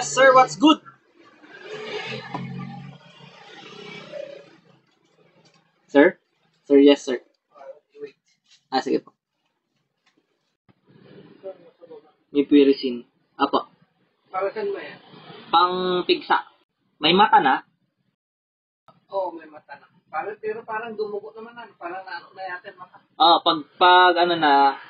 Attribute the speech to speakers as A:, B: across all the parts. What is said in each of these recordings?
A: Yes, sir. What's good? Sir? Sir, yes, sir.
B: Wait.
A: Sige po. Mipirisin. Apo.
B: Para saan ba yan?
A: Pang pigsa. May mata na?
B: Oo, may mata na. Pero parang dumugo naman na. Parang naano na yata yung mata.
A: Pag ano na,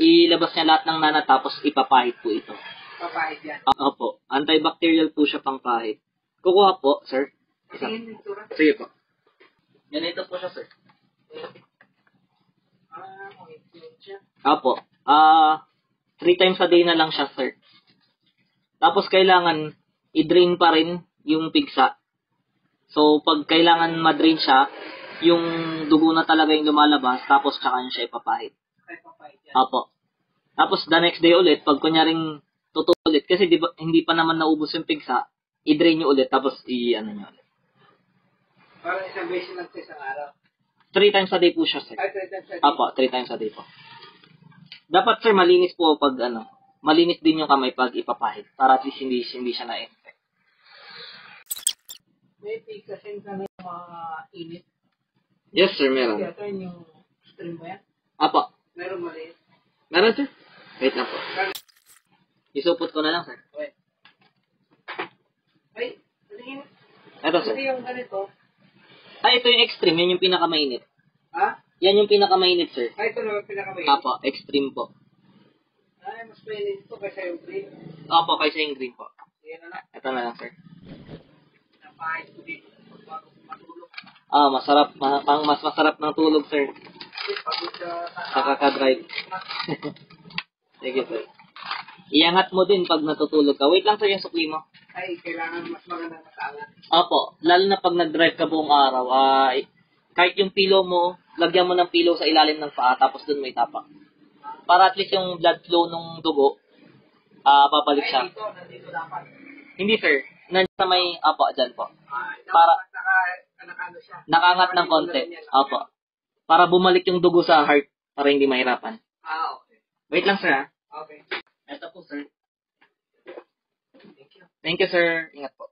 A: ilabas niya lahat ng nana tapos ipapahid po ito.
B: Papahid yan.
A: Opo. Antibacterial po siya pang pahid. Kukuha po, sir.
B: Tingin yung tura.
A: Sige po. Ganito po siya, sir.
B: Okay. Tingin siya.
A: Opo. 3 times a day na lang siya, sir. Tapos kailangan i-drain pa rin yung pigsa. So, pag kailangan ma-drain siya, yung dugo na talaga yung lumalabas, tapos tsaka niya siya ipapahid.
B: Ay, papahid yan.
A: Opo. Tapos the next day ulit, pag kunyaring tutulit, kasi di ba, hindi pa naman naubos yung pigsa, i-drain nyo ulit, tapos i-ano nyo ulit.
B: Parang isang beses lang sa isang araw.
A: 3 times a day po siya, sir.
B: Ay, 3 times a day.
A: Opo, 3 times a day po. Dapat, sir, malinis po pag malinis din yung kamay pag ipapahid, para at least hindi siya na-infect.
B: May pigkasin ka na yung mga init.
A: Yes, sir, meron.
B: Kaya ito yung stream ba yan?
A: Apo.
B: Meron maliit.
A: Meron, sir? Wait lang po. Isupot ko na lang, sir.
B: Wait. Ay, tingin.
A: Ito, sir.
B: Hindi yung ganito.
A: Ito yung extreme. Yan yung pinakamainit.
B: Ha?
A: Yan yung pinakamainit, sir.
B: Ay, ito naman pinakamainit.
A: Apo, extreme po.
B: Ay, mas mainit ito kaysa yung green.
A: Opo, kaysa yung green po.
B: Yan na lang.
A: Ito na lang, sir.
B: Napahid ko dito. Bago matulog.
A: Mas masarap ng tulog, sir.
B: Kasi pagod
A: Sa kaka-drive. Sige, sir. Iangat mo din pag natutulog ka. Wait lang, sir, yung sukli mo.
B: ay, kailangan mas magandang makaangat.
A: Opo, lalo na pag nag-drive ka buong araw, kahit yung pillow mo, lagyan mo ng pillow sa ilalim ng paa, tapos dun may tapak. Para at least yung blood flow ng dugo, babalik siya.
B: Ay, nandito dapat.
A: Hindi, sir. Nandiyan sa may, dyan po.
B: Para,
A: Para, nakaangat ng konti. Opo. Para bumalik yung dugo sa heart, para hindi mahirapan.
B: Okay.
A: Wait lang, sir, ha?
B: Okay.
A: Ito po, sir.
B: Thank you.
A: Thank you, sir. Ingat po.